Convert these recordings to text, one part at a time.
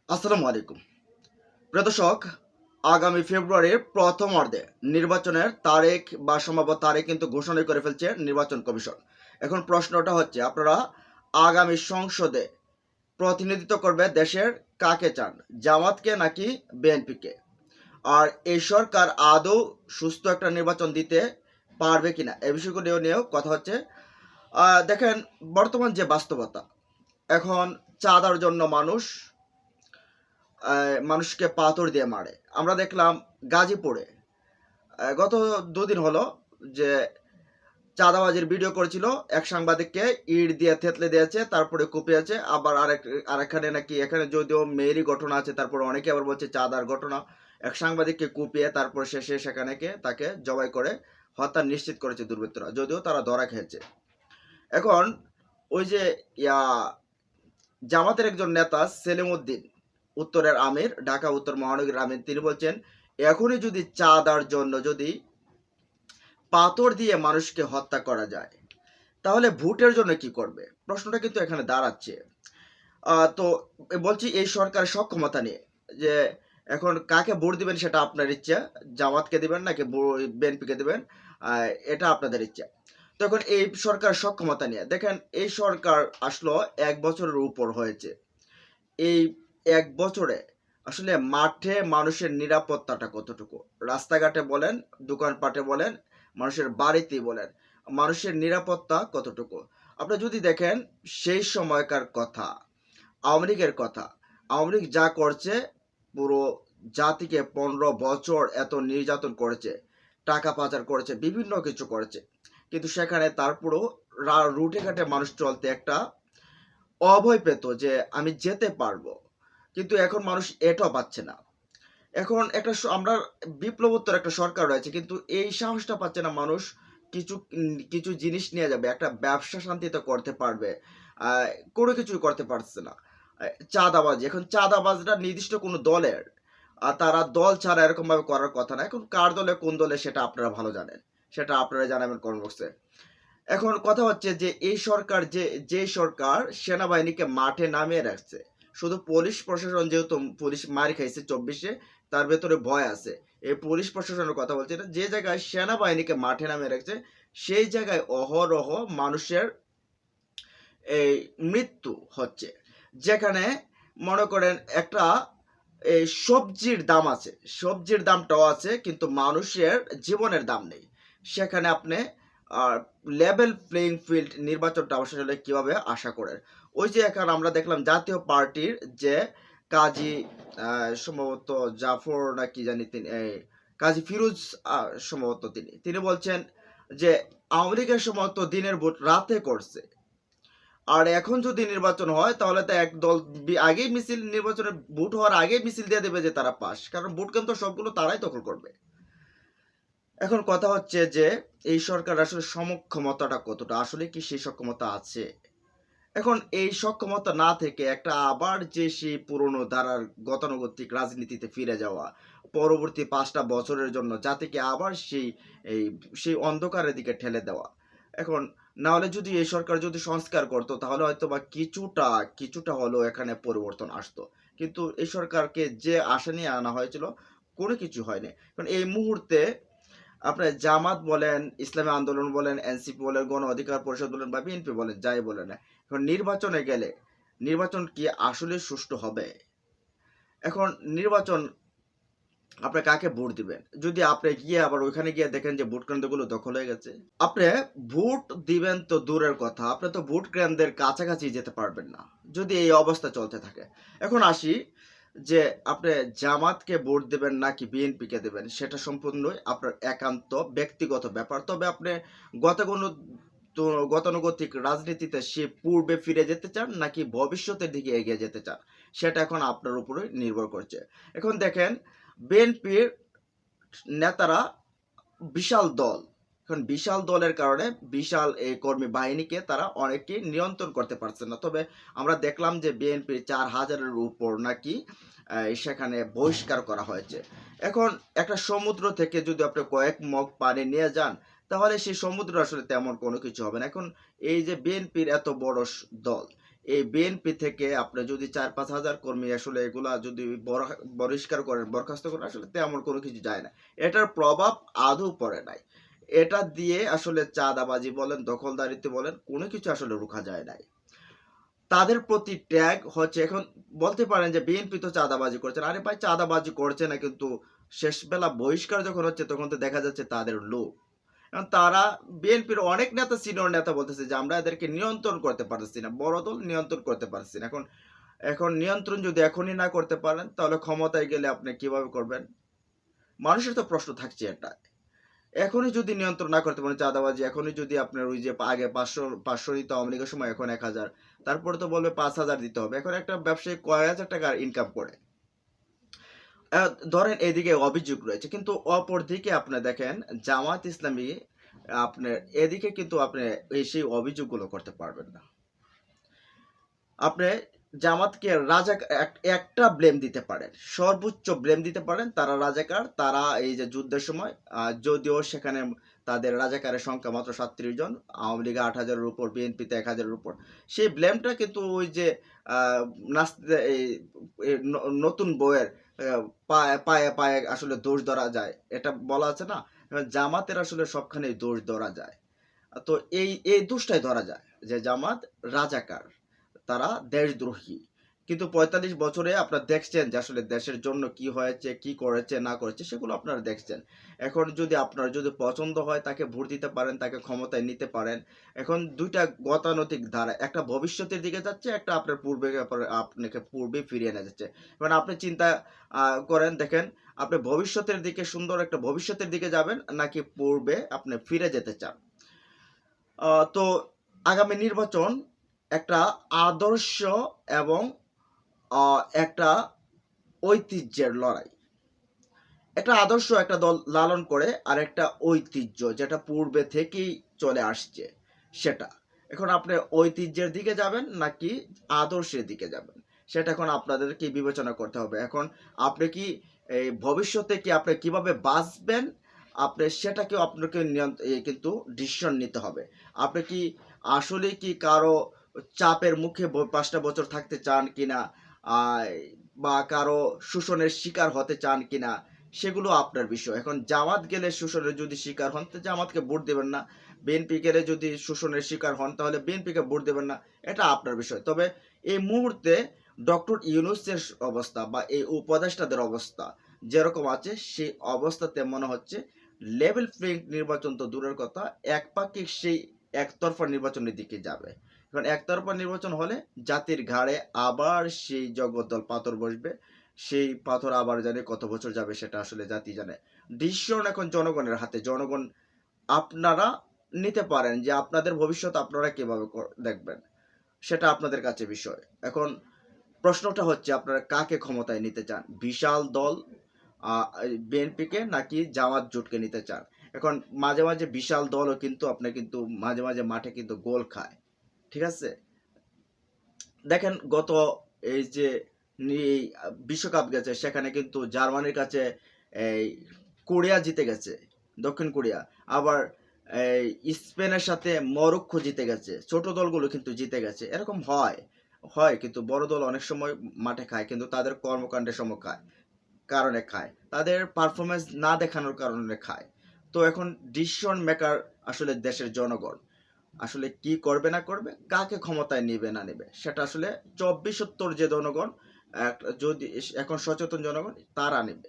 আসসালামু আলাইকুম প্রিয় দর্শক। আগামী ফেব্রুয়ারির প্রথম অর্ধে নির্বাচনের তারিখ বা সম্ভাব্য তারিখ কিন্তু ঘোষণা করে ফেলছে নির্বাচন কমিশন। এখন প্রশ্নটা হচ্ছে, আপনারা আগামী সংসদে প্রতিনিধিত্ব করবে দেশের কাকে চান, জামাতকে নাকি বিএনপিকে? আর এই সরকার আদৌ সুস্থ একটা নির্বাচন দিতে পারবে কিনা, এই বিষয়গুলো নিয়েও কথা হচ্ছে। দেখেন, বর্তমান যে বাস্তবতা, এখন চাঁদার জন্য মানুষকে পাথর দিয়ে মারে। আমরা দেখলাম গাজীপুরে গত দুদিন হলো যে চাঁদাবাজির ভিডিও করেছিল, এক সাংবাদিককে ইট দিয়ে থেতলে দিয়েছে, তারপরে কুপিয়েছে। আবার আরেকখানে নাকি, এখানে যদিও মেয়েরই ঘটনা আছে, তারপরে অনেকে আবার বলছে চাঁদার ঘটনা। এক সাংবাদিককে কুপিয়ে তারপর শেষে সেখানে তাকে জবাই করে হত্যা নিশ্চিত করেছে দুর্বৃত্তরা, যদিও তারা ধরা খেয়েছে। এখন ওই যে জামাতের একজন নেতা সেলিম উদ্দিন, উত্তরের আমির, ঢাকা উত্তর মহানগরীর আমির, তিনি বলছেন এখনই যদি চাঁদার জন্য যদি পাথর দিয়ে মানুষকে হত্যা করা যায়, তাহলে ভোটের জন্য কি করবে? প্রশ্নটা কিন্তু এখানে দাঁড়াচ্ছে। তো বলছি এই সরকারের সক্ষমতা নিয়ে, যে এখন কাকে ভোট দিবেন সেটা আপনার ইচ্ছা, জামাতকে দিবেন নাকি বিএনপিকে দিবেন, এটা আপনাদের ইচ্ছা। তো এখন এই সরকারের সক্ষমতা নিয়ে দেখেন, এই সরকার আসলো 1 বছরের উপর হয়েছে। এই 1 বছরে আসলে মাঠে মানুষের নিরাপত্তাটা কতটুকু, রাস্তাঘাটে বলেন, দোকানপাটে বলেন, মানুষের বাড়িতেই বলেন, মানুষের নিরাপত্তা কতটুকু? আপনি যদি দেখেন সেই সময়কার কথা, আওয়ামী লীগের কথা, আওয়ামী লীগ যা করছে, পুরো জাতিকে 15 বছর এত নির্যাতন করেছে, টাকা পাচার করেছে, বিভিন্ন কিছু করেছে, কিন্তু সেখানে তারপরেও রুটে ঘাটে মানুষ চলতে একটা অভয় পেত যে আমি যেতে পারবো। কিন্তু এখন মানুষ এটাও পাচ্ছে না। এখন একটা আমরা বিপ্লবোত্তর একটা সরকার রয়েছে, কিন্তু এই সাহসটা পাচ্ছে না মানুষ। কিছু কিছু জিনিস নিয়ে যাবে, একটা ব্যবসা শান্তিতে করতে পারবে, কোনো কিছুই করতে পারছে না। চাঁদাবাজি, এখন চাঁদাবাজরা নির্দিষ্ট কোনো দলের, তারা দল ছাড়া এরকম ভাবে করার কথা না। এখন কার দলে কোন দলে সেটা আপনারা ভালো জানেন, সেটা আপনারা জানাবেন কমেন্ট বক্সে। এখন কথা হচ্ছে যে এই সরকার, যে সরকার সেনাবাহিনীকে মাঠে নামিয়ে রাখছে, শুধু পুলিশ প্রশাসন, যেহেতু পুলিশ মার খাইছে 24-এ, তার ভেতরে ভয় আছে। এই পুলিশ প্রশাসনের কথা বলছে না, যে জায়গায় সেনাবাহিনীকে মাঠে নামিয়ে রাখছে সেই জায়গায় অহরহ মানুষের এই মৃত্যু হচ্ছে। যেখানে মনে করেন একটা এই সবজির দাম আছে, সবজির দামটাও আছে, কিন্তু মানুষের জীবনের দাম নেই। সেখানে আপনি লেভেল প্লেইং ফিল্ড নির্বাচনটা আসলে কিভাবে আশা করেন? ওই যে এখন আমরা দেখলাম জাতীয় পার্টির যে কাজী, সম্ভবত জাফর না কি জানি, তিনি কাজী ফিরোজ, সম্ভবত তিনি বলছেন যে আওয়ামী লীগের সময় তো দিনের ভোট রাতে করছে, আর এখন যদি নির্বাচন হয় তাহলে তো এক দল আগেই মিছিল, নির্বাচনের ভোট হওয়ার আগে মিছিল দিয়ে দেবে যে তারা পাস, কারণ ভোট কেন্দ্র সবগুলো তারাই দখল করবে। এখন কথা হচ্ছে যে এই সরকার আসলে সক্ষমতাটা কতটা, আসলে কি সেই সক্ষমতা আছে? এখন এই সক্ষমতা না থেকে একটা আবার যে সেই পুরনো ধারার গতানুগতিক রাজনীতিতে ফিরে যাওয়া, পরবর্তী 5টা বছরের জন্য জাতিকে আবার সেই অন্ধকারের দিকে ঠেলে দেওয়া। এখন না হলে যদি এই সরকার যদি সংস্কার করতো, তাহলে হয়তো বা কিছুটা হলেও এখানে পরিবর্তন আসতো। কিন্তু এই সরকারকে যে আশা নিয়ে আনা হয়েছিল, কোনো কিছু হয়নি। কারণ এই মুহূর্তে আপনার জামাত বলেন, ইসলামী আন্দোলন বলেন, এনসিপি বলেন, গণ অধিকার পরিষদ বলেন বা বিএনপি বলেন, যাই বলেন না, এখন নির্বাচনে গেলে নির্বাচন কি আসলে সুষ্ঠু হবে? এখন নির্বাচন, আপনি কাকে ভোট দিবেন? যদি আপনি গিয়ে আবার ওইখানে গিয়ে দেখেন যে ভোট কেন্দ্রগুলো দখল হয়ে গেছে, আপনি ভোট দিবেন তো দূরের কথা, আপনি তো ভোট কেন্দ্রের কাছাকাছি যেতে পারবেন না যদি এই অবস্থা চলতে থাকে। এখন আসি যে আপনি জামাতকে ভোট দেবেন নাকি বিএনপিকে দেবেন, সেটা সম্পূর্ণই আপনার একান্ত ব্যক্তিগত ব্যাপার। তবে আপনি গতানুগতিক রাজনীতিতে সে পূর্বে ফিরে যেতে চান নাকি ভবিষ্যতের দিকে এগিয়ে যেতে চান, সেটা এখন আপনার উপরে নির্ভর করছে। এখন দেখেন, বিএনপির নেতারা বিশাল দল, এখন বিশাল দলের কারণে বিশাল এই কর্মী বাহিনীকে তারা অনেকে নিয়ন্ত্রণ করতে পারছে না। তবে আমরা দেখলাম যে বিএনপির 4,000-এর উপর নাকি সেখানে বহিষ্কার করা হয়েছে। এখন একটা সমুদ্র থেকে যদি আপনি কয়েক মগ পানি নিয়ে যান, তাহলে সেই সমুদ্র আসলে তেমন কোনো কিছু হবে না। এখন এই যে বিএনপির এত বড় দল, এই বিএনপি থেকে আপনি যদি ৪-৫ হাজার কর্মী আসলে এগুলা যদি বহিষ্কার করেন, বরখাস্ত করেন, আসলে তেমন কোনো কিছু যায় না। এটার প্রভাব আদৌ পড়ে নাই। এটা দিয়ে আসলে চাঁদাবাজি বলেন, দখলদারিত্ব বলেন, কোনো কিছু আসলে রোখা যায় নাই। তাদের প্রতি ট্যাগ হচ্ছে, এখন বলতে পারেন যে বিএনপি তো চাঁদাবাজি করছে। আরে ভাই, চাঁদাবাজি করছে না, কিন্তু শেষ বেলা বহিষ্কার যখন হচ্ছে তখন তো দেখা যাচ্ছে তাদের লোক। এখন তারা বিএনপির অনেক নেতা, সিনিয়র নেতা বলতেছে যে আমরা এদেরকে নিয়ন্ত্রণ করতে পারছি না, বড় দল নিয়ন্ত্রণ করতে পারছি না। এখন এখন নিয়ন্ত্রণ যদি এখনই না করতে পারেন, তাহলে ক্ষমতায় গেলে আপনি কিভাবে করবেন? মানুষের তো প্রশ্ন থাকছে এটা। এখনই যদি নিয়ন্ত্রণ না করতে পারেন চাঁদাবাজি, এখনই যদি আপনার ওই যে আগে 500 দিত আওয়ামী লীগের সময়, এখন 1000, তারপরে তো বলবে 5000 দিতে হবে। এখন একটা ব্যবসায়ী কয় হাজার টাকার ইনকাম করে। ধরেন এদিকে অভিযোগ রয়েছে, কিন্তু অপর দিকে আপনি দেখেন জামাত ইসলামী আপনার এদিকে কিন্তু আপনি সেই অভিযোগগুলো করতে পারবেন না। আপনি জামাতকে একটা ব্লেম দিতে পারেন, সর্বোচ্চ ব্লেম দিতে পারেন, তারা রাজাকার। তারা এই যে যুদ্ধের সময় যদিও সেখানে তাদের রাজাকারের সংখ্যা মাত্র 37 জন, আওয়ামী লীগে 8,000-এর উপর, বিএনপিতে 1,000-এর উপর, সেই ব্লেমটা কিন্তু ওই যে নাচতে নতুন বইয়ের পায়ে পায়ে পায়ে আসলে দোষ ধরা যায়, এটা বলা আছে না, জামাতের আসলে সবখানেই দোষ ধরা যায়। তো এই দোষটাই ধরা যায় যে জামাত রাজাকার, তারা দেশদ্রোহী। কিন্তু 45 বছরে আপনারা দেখছেন যে আসলে দেশের জন্য কি হয়েছে, কি করেছে না করেছে, সেগুলো আপনারা দেখছেন। এখন যদি আপনার যদি পছন্দ হয় তাকে ভোট দিতে পারেন, তাকে ক্ষমতায় নিতে পারেন। এখন দুইটা গতানৈতিক ধারা, একটা ভবিষ্যতের দিকে যাচ্ছে, একটা আপনার আপনাকে পূর্বে ফিরিয়ে নিয়ে যাচ্ছে। এখন আপনি চিন্তা করেন, দেখেন আপনি ভবিষ্যতের দিকে, সুন্দর একটা ভবিষ্যতের দিকে যাবেন, নাকি পূর্বে আপনি ফিরে যেতে চান। তো আগামী নির্বাচন একটা আদর্শ এবং একটা ঐতিহ্যের লড়াই। একটা আদর্শ একটা দল লালন করে, আর একটা ঐতিহ্য যেটা পূর্বে থেকেই চলে আসছে সেটা। এখন আপনি ঐতিহ্যের দিকে যাবেন নাকি আদর্শের দিকে যাবেন, সেটা এখন আপনাদেরকে বিবেচনা করতে হবে। এখন আপনি কি এই ভবিষ্যতে কি আপনি কিভাবে বাঁচবেন, আপনি সেটাকেও আপনাকে কিন্তু ডিসিশন নিতে হবে। আপনি কি আসলে কি কারো চাপের মুখে 5টা বছর থাকতে চান কিনা, বা কারো শোষণের শিকার হতে চান কিনা, সেগুলো আপনার বিষয়। এখন জামাত গেলে শোষণের যদি শিকার হন, তো জামাতকে ভোট দেবেন না। বিএনপি গেলে যদি শোষণের শিকার হন, তাহলে বিএনপিকে ভোট দেবেন না। এটা আপনার বিষয়। তবে এই মুহূর্তে ডক্টর ইউনূসের অবস্থা বা এই উপদেষ্টাদের অবস্থা যেরকম আছে, সেই অবস্থাতে মনে হচ্ছে লেভেল প্লেইং নির্বাচন তো দূরের কথা, একপাক্ষিক সেই একতরফা নির্বাচনের দিকে যাবে। কারণ একতরফা নির্বাচন হলে জাতির ঘাড়ে আবার সেই জগদ্দল পাথর বসবে। সেই পাথর আবার জানে কত বছর যাবে, সেটা আসলে জাতি জানে। ডিসিশন এখন জনগণের হাতে। জনগণ আপনারা নিতে পারেন যে আপনাদের ভবিষ্যৎ আপনারা কিভাবে দেখবেন, সেটা আপনাদের কাছে বিষয়। এখন প্রশ্নটা হচ্ছে আপনারা কাকে ক্ষমতায় নিতে চান? বিশাল দল বিএনপিকে নাকি জামাত জোটকে নিতে চান? এখন মাঝে মাঝে বিশাল দলও কিন্তু আপনার কিন্তু মাঝে মাঝে মাঠে কিন্তু গোল খায়। ঠিক আছে, দেখেন গত এই যে বিশ্বকাপ গেছে, সেখানে কিন্তু জার্মানির কাছে এই কোরিয়া জিতে গেছে, দক্ষিণ কোরিয়া। আবার এই স্পেনের সাথে মরক্কো জিতে গেছে, ছোট দলগুলো কিন্তু জিতে গেছে। এরকম হয় হয় কিন্তু বড় দল অনেক সময় মাঠে খায়, কিন্তু তাদের কর্মকাণ্ডের সময় খায়, কারণে খায়, তাদের পারফরমেন্স না দেখানোর কারণে খায়। তো এখন ডিসিশন মেকার আসলে দেশের জনগণ আসলে কি করবে না করবে, কাকে ক্ষমতায় নেবে না নেবে, সেটা আসলে 24-70 যে জনগণ, যদি এখন সচেতন জনগণ, তারা নেবে।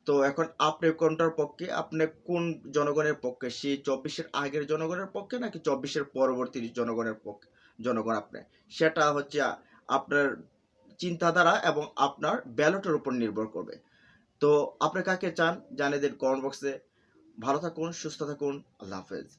তো এখন আপনি কোনটার পক্ষে, আপনি কোন জনগণের পক্ষে, সেই 24-এর আগের জনগণের পক্ষে নাকি 24-এর পরবর্তী জনগণের পক্ষে? জনগণ আপনি, সেটা হচ্ছে আপনার চিন্তাধারা এবং আপনার ব্যালটের উপর নির্ভর করবে। তো আপনি কাকে চান জানিয়ে দিন কমেন্ট বক্সে। ভালো থাকুন, সুস্থ থাকুন, আল্লাহ হাফেজ।